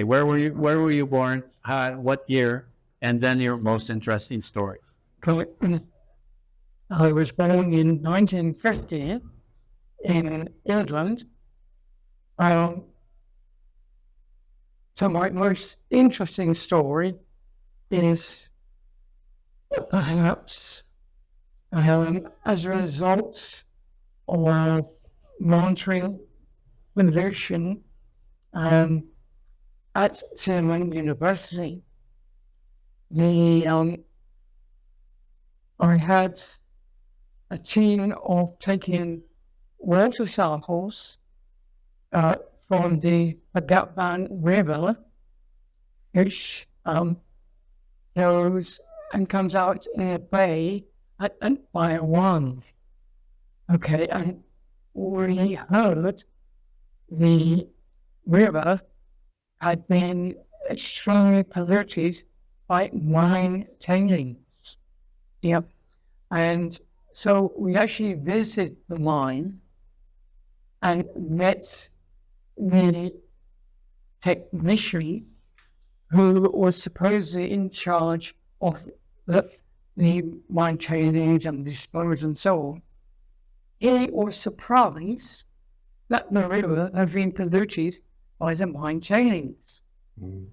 Where were you born? What year? And then your most interesting story. I was born in 1950 in England. Um, so my most interesting story is perhaps as a result of monitoring conversion at Salmon University. I had a team of taking water samples from the Agapban River, which goes and comes out in a bay at Empire One. Okay, and we heard the river had been extremely polluted by mine tailings. Yep. And so we actually visited the mine and met the technician who was supposedly in charge of the mine tailings and disposal and so on. He was surprised that the river had been polluted by the mine tailings.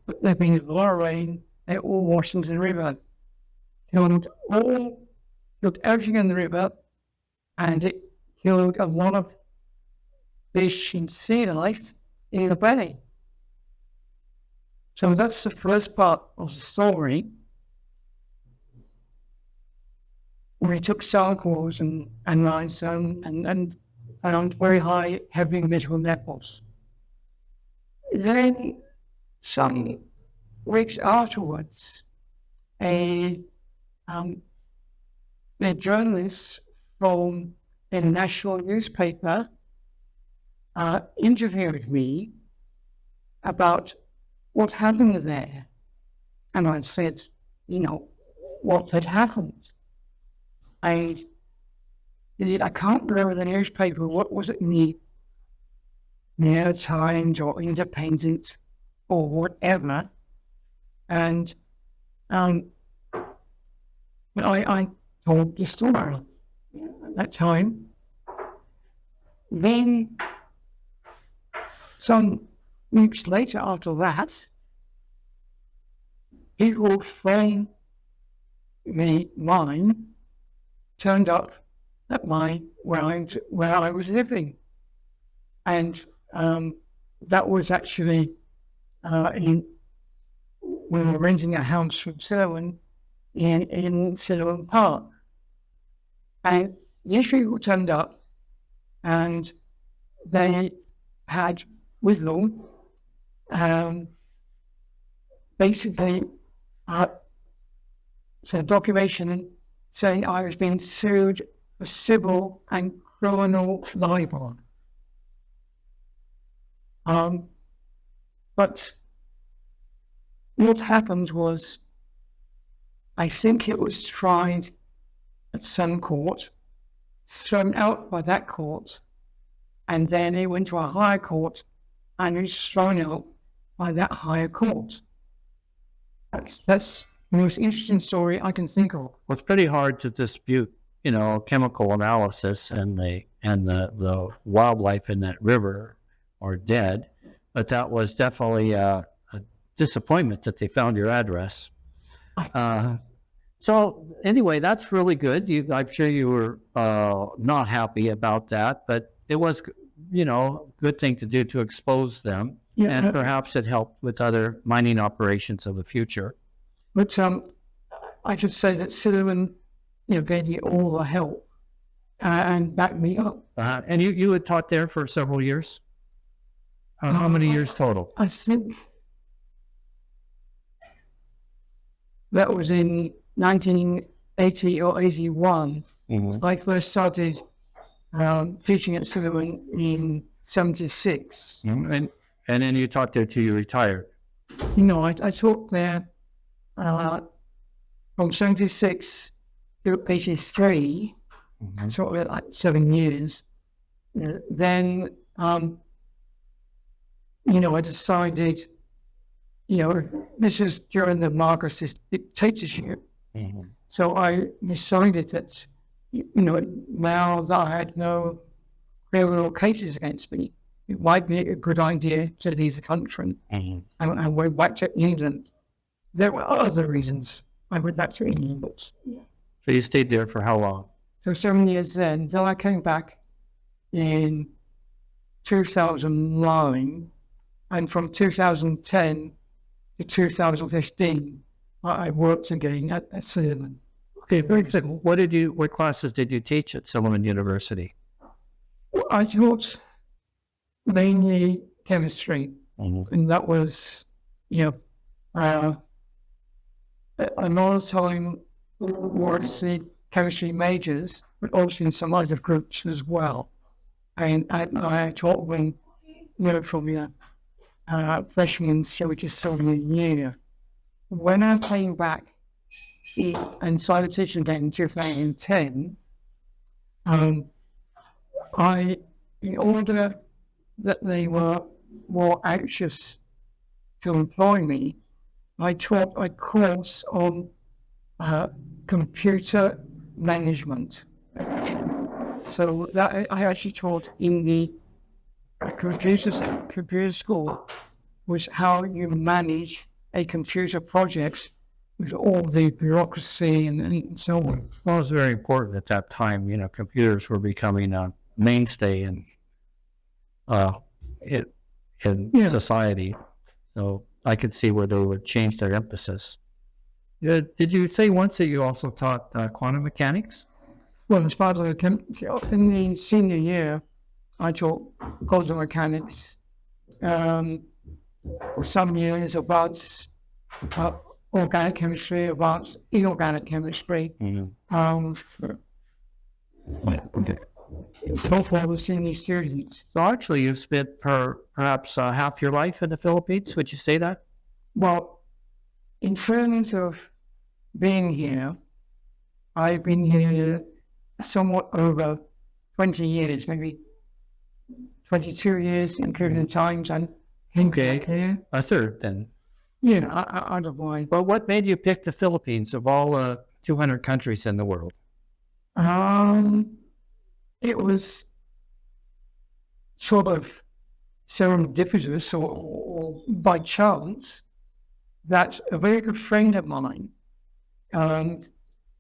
But they've been Lowrie, they all washed into the river. Killed everything in the river, and it killed a lot of fish and sea life in the bay. So that's the first part of the story. We took samples and limestone and found very high heavy metal levels. Then some weeks afterwards, a journalist from a national newspaper interviewed me about what happened there. And I said, what had happened? I can't remember the newspaper. What was it? New Times or Independent or whatever. And but I told the story at that time. Then some weeks later after that, people from the mine turned up at where I was living. And that was actually we were renting a house from Selwyn in Selwyn Park. And these people turned up and they had with them basically some documentation saying I was being sued for civil and criminal libel. But what happened was, I think it was tried at some court, thrown out by that court, and then it went to a higher court and it was thrown out by that higher court. That's the most interesting story I can think of. Well, it's pretty hard to dispute, chemical analysis and the wildlife in that river are dead, but that was definitely a disappointment that they found your address. So anyway, that's really good. I'm sure you were not happy about that, but it was, good thing to do to expose them, and perhaps it helped with other mining operations of the future. But I should say that Silverman, gave me all the help and backed me up. And you had taught there for several years? How many years total? I think that was in 1980 or 81. Mm-hmm. I first started teaching at Silverman in 76. Mm-hmm. And then you taught there till you retired? I taught there from 76 to 83, mm-hmm. Sort of like 7 years. Then, I decided this is during the Marxist dictatorship. So I decided that, now that I had no criminal cases against me, it might be a good idea to leave the country. And I went back to England. There were other reasons I went back to England. So you stayed there for how long? So 7 years then. Then I came back in 2009. And from 2010 to 2015, I worked again at Sullivan. Okay, very good. What classes did you teach at Sullivan University? I taught mainly chemistry, and that was, a lot of time was the chemistry majors, but also in some other groups as well. And I taught them, from freshman through to senior year. When I came back and started teaching again in 2010, in order that they were more anxious to employ me, I taught a course on computer management. So that I actually taught in the computer school, was how you manage a computer project with all the bureaucracy and so on. Well, it was very important at that time. Computers were becoming a mainstay in society. So I could see where they would change their emphasis. Did you say once that you also taught quantum mechanics? Well, as part of in the senior year, I taught quantum mechanics. Some years about organic chemistry, about inorganic chemistry. For the senior students. So actually, you've spent perhaps half your life in the Philippines. Would you say that? Well, in terms of being here, I've been here somewhat over 20 years, maybe 22 years, including the times I came back here. A third then. Yeah, I don't mind. But what made you pick the Philippines of all 200 countries in the world? It was sort of serendipitous or by chance that a very good friend of mine,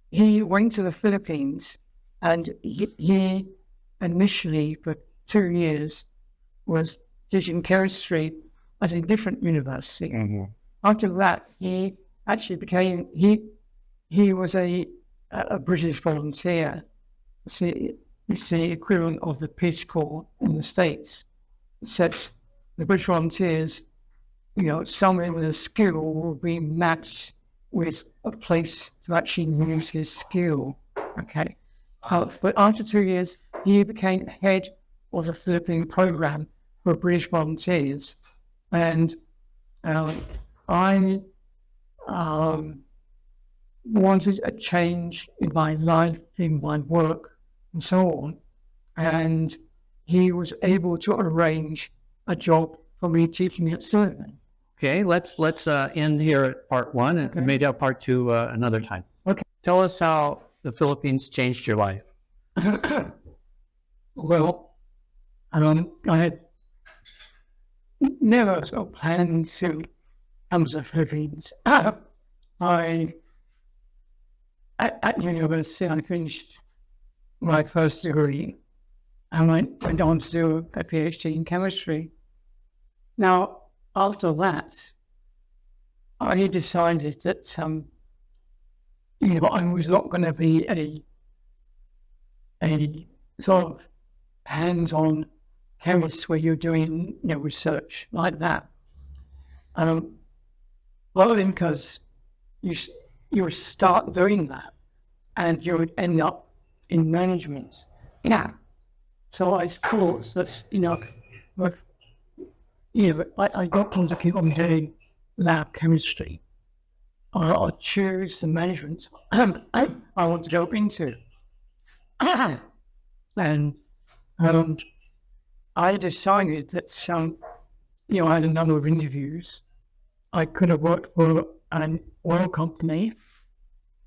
he went to the Philippines, and he initially for 2 years was teaching chemistry at a different university. After that, he actually became, he was a British volunteer. It's the equivalent of the Peace Corps in the States. Except the British volunteers, someone with a skill will be matched with a place to actually use his skill. Okay. But after 2 years, he became head of the Philippine program for British volunteers. And I wanted a change in my life, in my work, and so on. And he was able to arrange a job for me teaching at Sullivan. Okay, let's end here at part one, and maybe have part two another time. Okay. Tell us how the Philippines changed your life. Well, I had never sort of planned to come to the Philippines. At university, I finished my first degree and went on to do a PhD in chemistry. Now, after that, I decided that I was not going to be a sort of hands-on chemist where you're doing research like that. Well, because you start doing that and you would end up in management. Yeah. So I thought that, I got to keep on doing lab chemistry. I'll choose the management I want to go into. And I decided that I had a number of interviews, I could have worked for an oil company.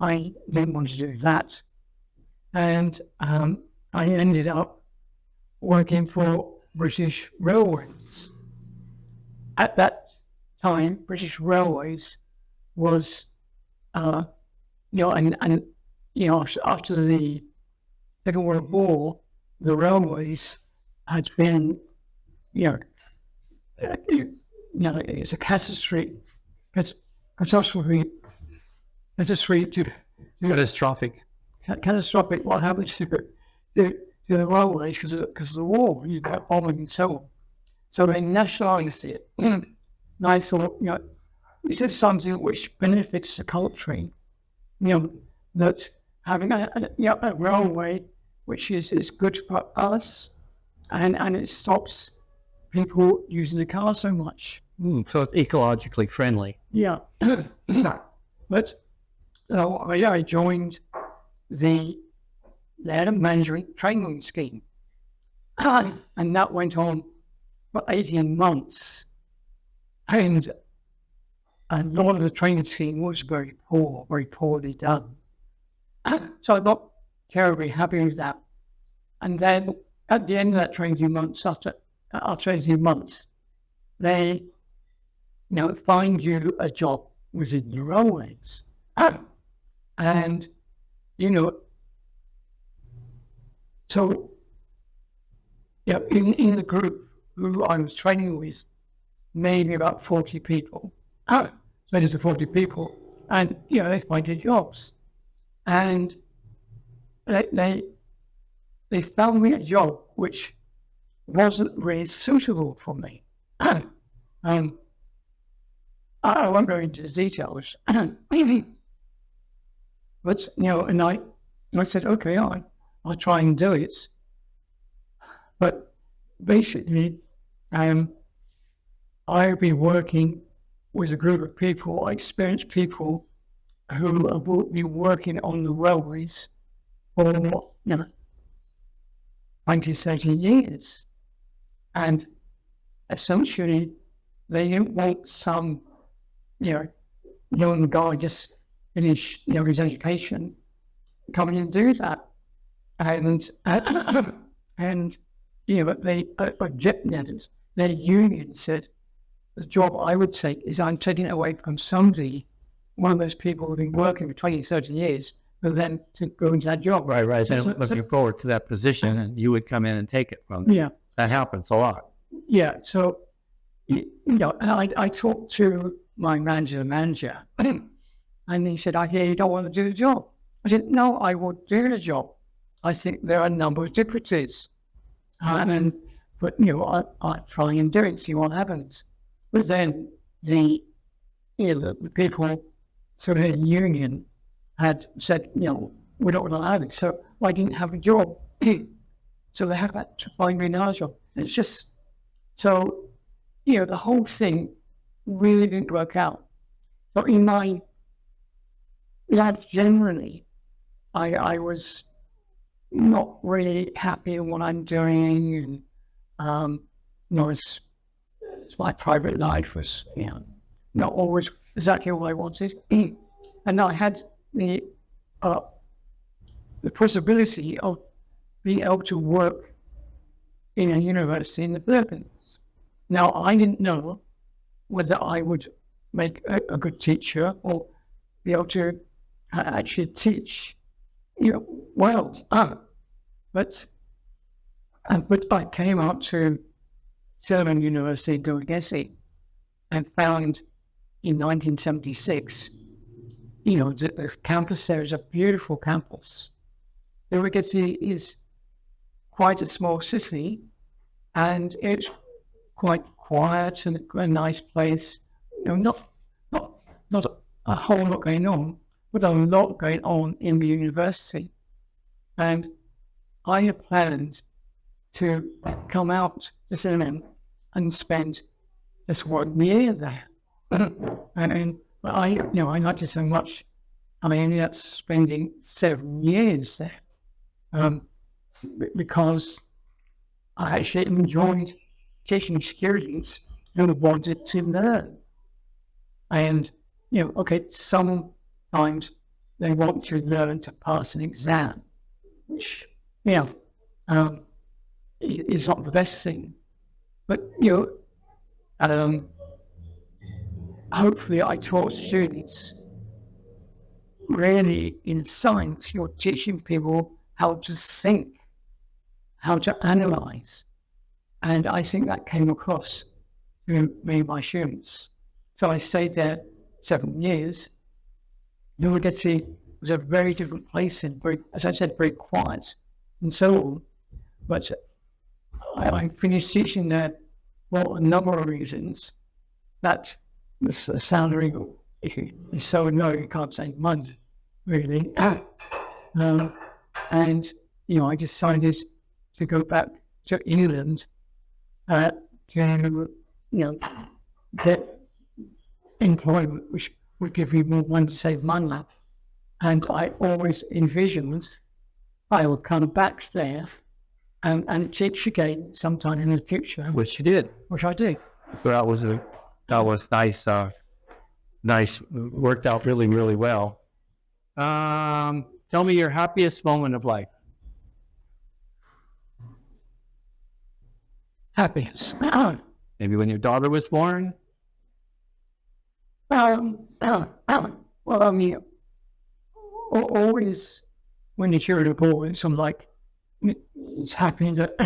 I didn't want to do that. And I ended up working for British Railways. At that time, British Railways was, and after the Second World War, the railways had been, it's a catastrophe to Catastrophic. catastrophic what happened to the railways because of the war. You got bombing and so on. So they nationalised it. And I thought, this is something which benefits the country. That having a railway which is good for us, and it stops people using the car so much. So it's ecologically friendly. Yeah. But I joined they had a management training scheme. And that went on for 18 months. And a lot of the training scheme was very poorly done. So I'm not terribly happy with that. And then at the end of that training months, after 18 months, they find you a job within the railways. And, so in the group who I was training with, maybe about 40 people, 20 to 40 people, and, they find you jobs. And they found me a job which wasn't really suitable for me. I won't go into the details. But, and I said, okay, I'll try and do it. But basically, I've been working with a group of people, experienced people who have been working on the railways for, 20, 30 years. And essentially, they didn't want some, young guy just finished, his education, come in and do that. And but they objected. Their union said, the job I would take is I'm taking it away from somebody, one of those people who've been working for 20, 30 years, for them to go into that job. Right. And looking forward to that position, and you would come in and take it from them. Yeah. That happens a lot. Yeah. So, and I talked to my manager, and he said, I hear you don't want to do the job. I said, no, I will do the job. I think there are a number of differences. But I'll try and do it, see what happens. But then the people sort of the union had said, we don't want to allow it. So I didn't have a job. So they had to find me another job. And it's just, so, the whole thing really didn't work out. So in my life generally, I was not really happy in what I'm doing, and my private life was not always exactly what I wanted. And I had the possibility of being able to work in a university in the Philippines. Now, I didn't know whether I would make a good teacher or be able to actually teach, well. But I came out to Southern University in Duquesne and found in 1976, the campus there is a beautiful campus. Duquesne is quite a small city, and it's quite quiet and a nice place. Not a whole lot going on, but a lot going on in the university. And I had planned to come out to Cinnamon and spend just 1 year there. But I liked it so much, I ended up spending 7 years there. Because I actually enjoyed teaching students who wanted to learn. And, okay, sometimes they want to learn to pass an exam, which, is not the best thing. But, hopefully I taught students, really in science, you're teaching people how to think, how to analyze. And I think that came across to me, my students. So I stayed there 7 years. Lowrei was a very different place and very, as I said, very quiet and so on. But I finished teaching there for a number of reasons. That the salary is so low, you can't say money, really. And, I decided to go back to England to, get employment, which would give you more money to save money. And I always envisioned I would come back there and teach again sometime in the future. Which you did. Which I did. So that was nice. Nice. Worked out really, really well. Tell me your happiest moment of life. Happiness. Maybe when your daughter was born. Well, I mean, always when the children are born, so I'm like, it's happy that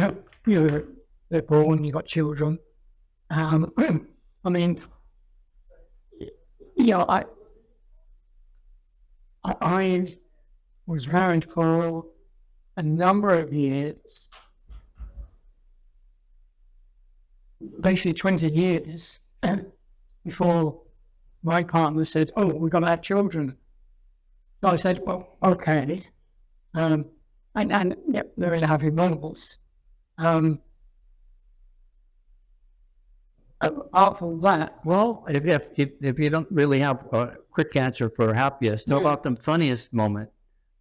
they're born, you've got children. I mean, I was married for a number of years, basically 20 years, before my partner said, "Oh, we're going to have children." So I said, "Well, okay." And they're in happy moments. Apart from that, well, if you don't really have a quick answer for happiest, how about the funniest moment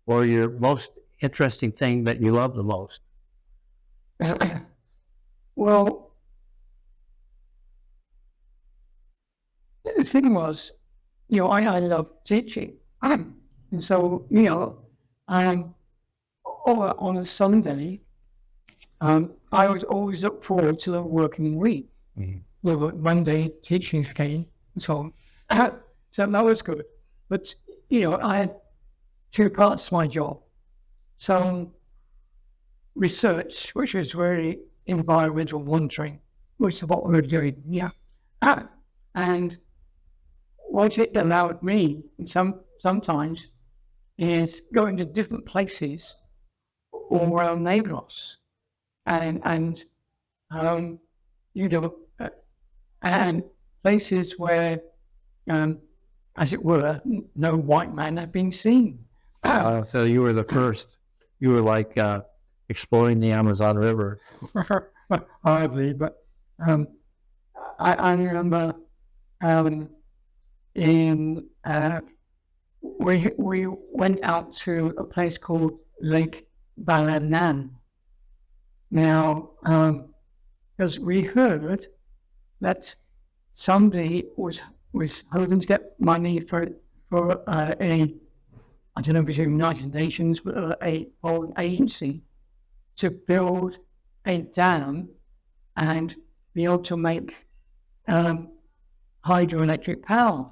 or your most interesting thing that you love the most? Well, the thing was, I love teaching. And so, on a Sunday, I would always look forward to the working week. Mm-hmm. Monday teaching came and so on. So that was good. But, I had two parts to my job. Some research, which is really environmental monitoring, which is what we were doing. Yeah. And what it allowed me sometimes is going to different places all around Lagos and places where, as it were, no white man had been seen. So you were the first. You were like exploring the Amazon River. Hardly, but I remember we went out to a place called Lake Balanan. Now, because we heard that somebody was hoping to get money for I don't know if it's the United Nations, but a foreign agency to build a dam and be able to make hydroelectric power.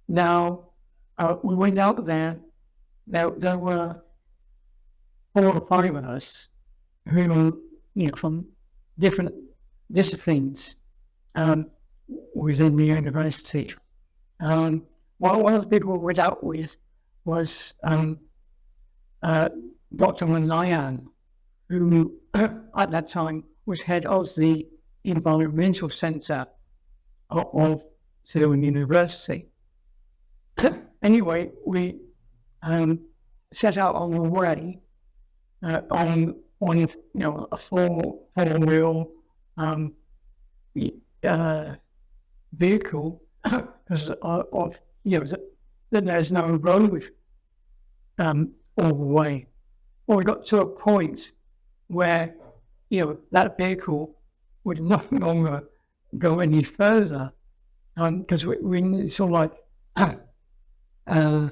Now, we went out there. There were 4 or 5 of us who, from different disciplines within the university. One of the people we went out with was Dr. Malayan, who at that time was head of the environmental centre of Sydney University. Anyway, we set out on the way on a four-wheel vehicle because then there's no road all the way. Well, we got to a point where that vehicle would no longer go any further, because we sort of like uh,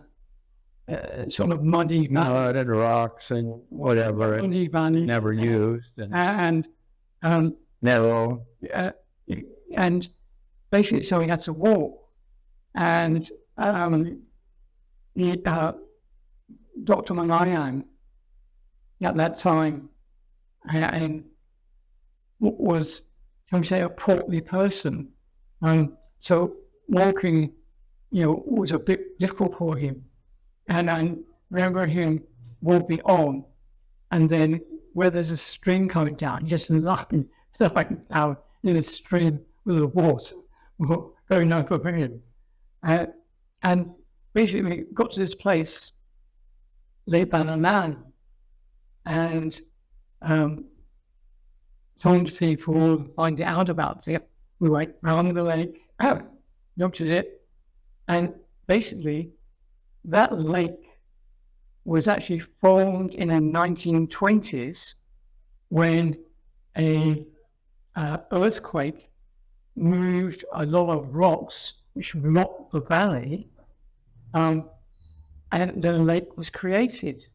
sort of muddy Mud and rocks and whatever, and muddy valley, never used and and narrow. uh, and basically, so he had to walk, and he, Dr. Malayan at that time and was, shall we say, a portly person. So walking, was a bit difficult for him. And I remember him walking on, and then where there's a stream coming down, just lying down in a stream with the water going over him. And basically got to this place, late Bananan, and told people to find out about it. We went round the lake, looked at it, and basically that lake was actually formed in the 1920s when a earthquake moved a lot of rocks which blocked the valley, and the lake was created.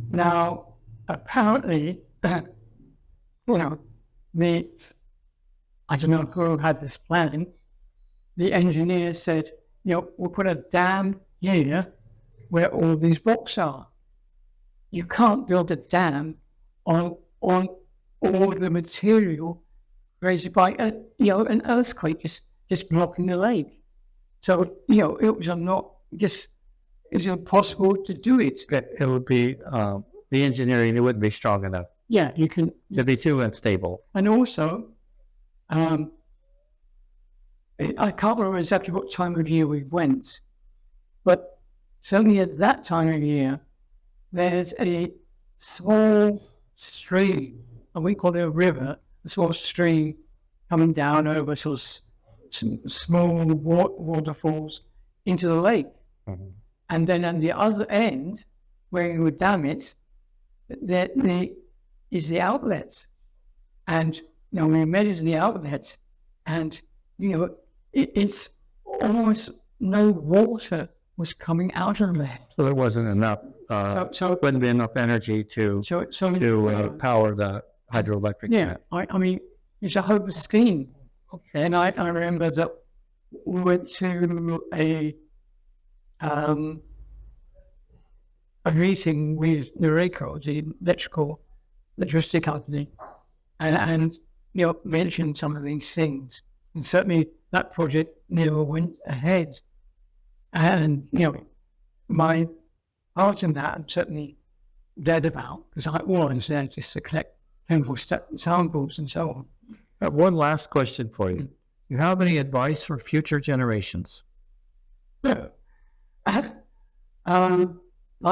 Now, apparently, I don't know who had this plan. The engineer said, we'll put a dam here where all these rocks are. You can't build a dam on all the material created by an earthquake just blocking the lake. So, it was impossible to do it. It would be the engineering. It wouldn't be strong enough. Yeah, you can. It'd be too unstable. And also, I can't remember exactly what time of year we went, but certainly at that time of year, there's a small stream, and we call it a river, a small stream coming down over sort of some small waterfalls into the lake. Mm-hmm. And then at the other end, where you would dam it, there is the outlet. And, we measured the outlet, and, it's almost no water was coming out of there. So there wasn't enough, wouldn't be enough energy to power the hydroelectric plant. I mean, it's a hopeless scheme. And I remember that we went to a meeting with Lowrei, the electricity company, and mentioned some of these things. And certainly that project never went ahead. And, my part in that I'm certainly dead about, because I was there just to collect chemical samples and so on. One last question for you. Do you have any advice for future generations? No. I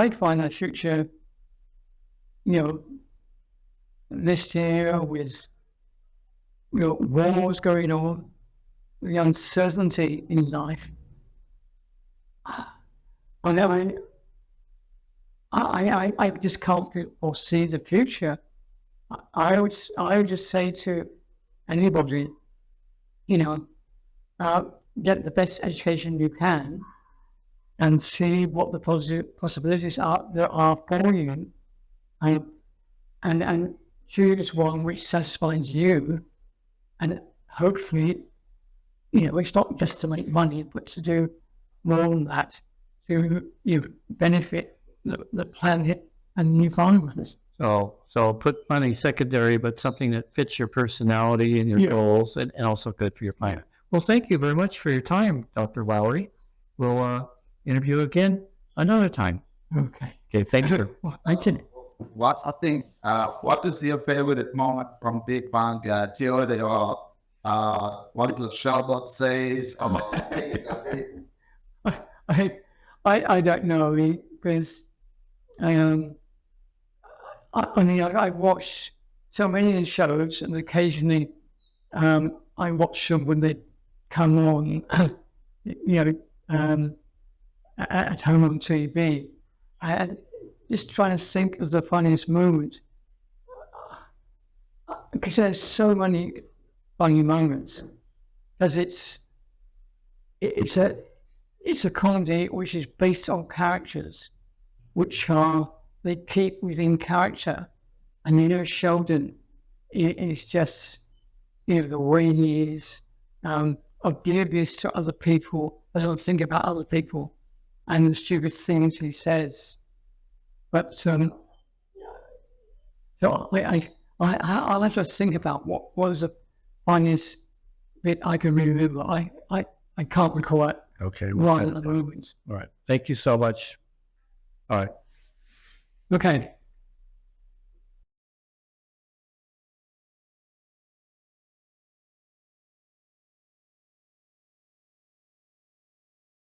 find that future, this year with wars going on, the uncertainty in life. I just can't foresee the future. I would just say to anybody, get the best education you can, and see what the possibilities there are for you, and choose one which satisfies you, and hopefully, it's not just to make money, but to do more than that, to benefit the planet and the environment. So put money secondary, but something that fits your personality and your goals, and also good for your planet. Well, thank you very much for your time, Dr. Lowrei. We'll interview again another time. Okay, thank you. Well, thank you. What is your favorite moment from Big Bang Theory, or what the Sheldon says? I don't know, because I watch so many shows, and occasionally I watch them when they come on, at home on TV, and just trying to think of the funniest moment, because there's so many funny moments, because it's it's a comedy which is based on characters, which are they keep within character, and Sheldon is just the way he is, oblivious to other people, doesn't think about other people, and the stupid things he says. But so I'll have to think about what was the funniest bit I can remember. I can't recall it Okay. right at the moment. All right. Thank you so much. All right. Okay.